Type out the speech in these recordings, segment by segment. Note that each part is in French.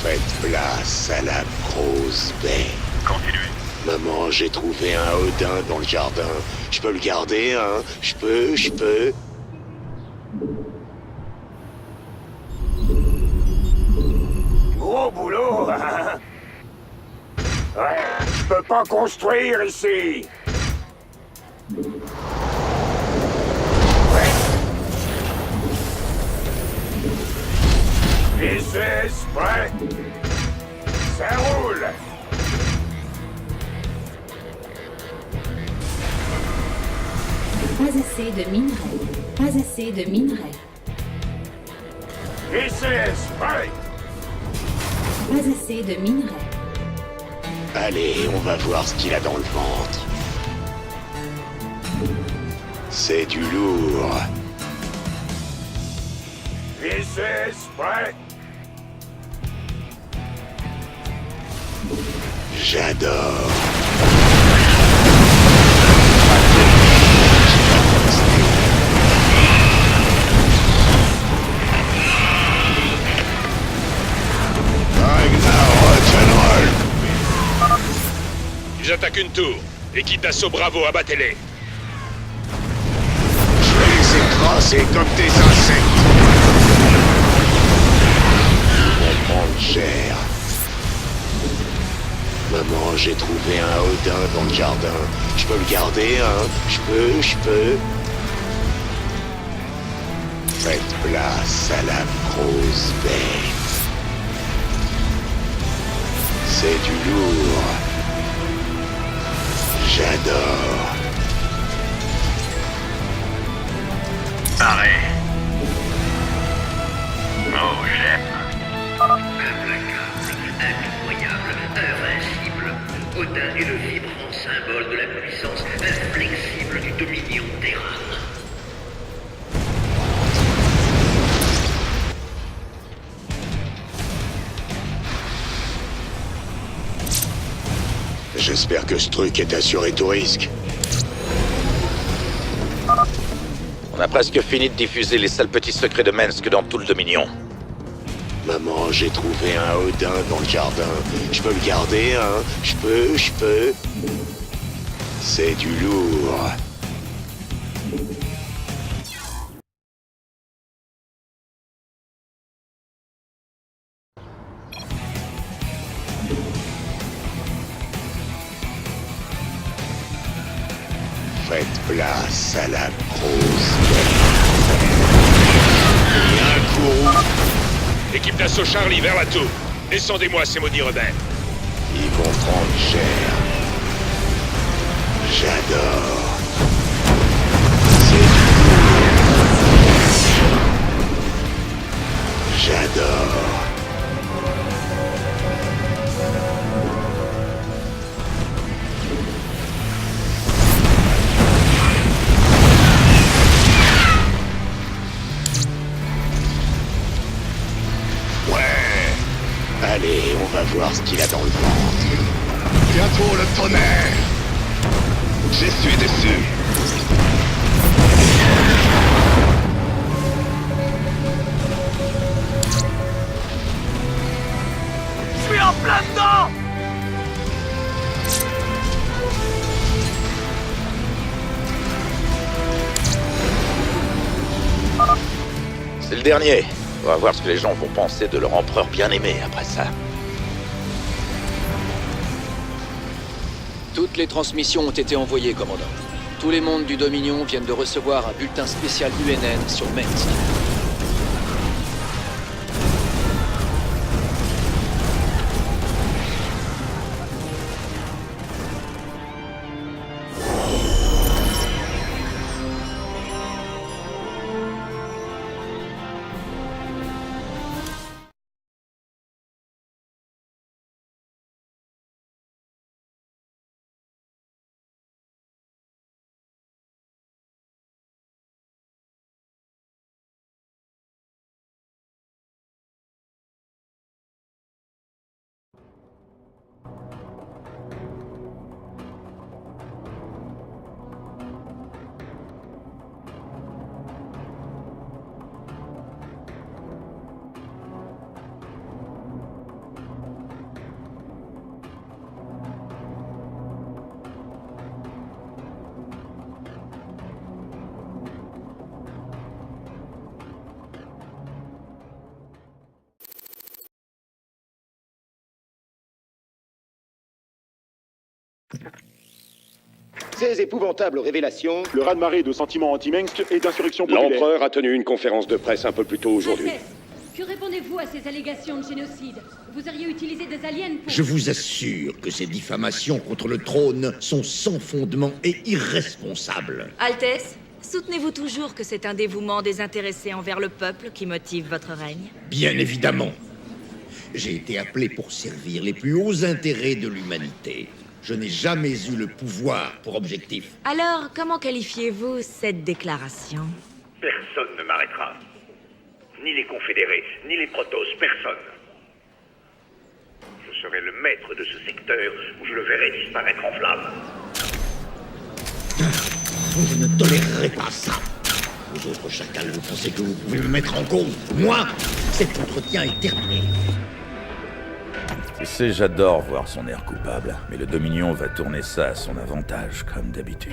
Faites place à la grosse baie. Continuez. Maman, j'ai trouvé un Odin dans le jardin. Je peux le garder, hein? Je peux. Gros boulot, hein? Ouais, je peux pas construire ici. Ouais. Pieces, prêt? Ça roule. Pas assez de minerais. Pas assez de minerais. Pieces, prêt? Pas assez de minerais. Allez, on va voir ce qu'il a dans le ventre. C'est du lourd. Pieces, prêt? J'adore. Ils attaquent une tour. Équipe d'assaut Bravo, abattez-les. Je vais les écraser comme des insectes. Ils vont prendre cher. Maman, j'ai trouvé un Odin dans le jardin. Je peux le garder, hein? Je peux. Faites place à la grosse bête. C'est du lourd. J'adore. Arrêt. Oh, j'aime. Implacable, impitoyable, invincible. Odin est le vibrant symbole de la puissance inflexible du dominion Terran. J'espère que ce truc est assuré tout risque. On a presque fini de diffuser les sales petits secrets de Mensk dans tout le Dominion. Maman, j'ai trouvé un Odin dans le jardin. Je peux le garder, hein? Je peux. C'est du lourd. Faites place à la grosse bête. Et un courroux. Équipe d'assaut Charlie, vers la tour. Descendez-moi, ces maudits rebelles. Ils vont prendre cher. J'adore. C'est du lourd. J'adore. Allez, on va voir ce qu'il a dans le ventre. Bientôt le tonnerre. Je suis dessus. Je suis en plein dedans. C'est le dernier. On va voir ce que les gens vont penser de leur empereur bien-aimé après ça. Toutes les transmissions ont été envoyées, commandant. Tous les mondes du Dominion viennent de recevoir un bulletin spécial UNN sur Mensk. Ces épouvantables révélations... Le raz-de-marée de sentiments anti-Mengsk et d'insurrection populaire. L'empereur a tenu une conférence de presse un peu plus tôt aujourd'hui. Princesse, que répondez-vous à ces allégations de génocide? Vous auriez utilisé des aliens pour... Je vous assure que ces diffamations contre le trône sont sans fondement et irresponsables. Altesse, soutenez-vous toujours que c'est un dévouement désintéressé envers le peuple qui motive votre règne? Bien évidemment. J'ai été appelé pour servir les plus hauts intérêts de l'humanité. Je n'ai jamais eu le pouvoir pour objectif. Alors, comment qualifiez-vous cette déclaration? Personne ne m'arrêtera. Ni les confédérés, ni les Protoss, personne. Je serai le maître de ce secteur où je le verrai disparaître en flammes. Je ne tolérerai pas ça. Vous autres chacals, vous pensez que vous pouvez me mettre en cause? Moi, cet entretien est terminé. Tu sais, j'adore voir son air coupable, mais le Dominion va tourner ça à son avantage, comme d'habitude.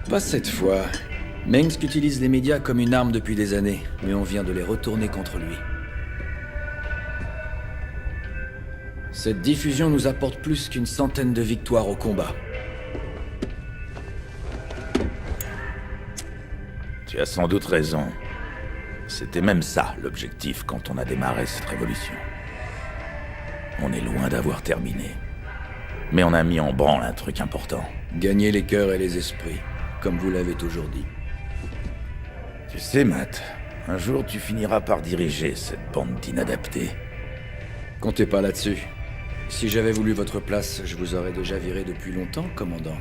Pas cette fois. Mengsk utilise les médias comme une arme depuis des années, mais on vient de les retourner contre lui. Cette diffusion nous apporte plus qu'une centaine de victoires au combat. Tu as sans doute raison. C'était même ça, l'objectif, quand on a démarré cette révolution. On est loin d'avoir terminé. Mais on a mis en branle un truc important. Gagner les cœurs et les esprits, comme vous l'avez toujours dit. Tu sais, Matt, un jour tu finiras par diriger cette bande d'inadaptés. Comptez pas là-dessus. Si j'avais voulu votre place, je vous aurais déjà viré depuis longtemps, commandant.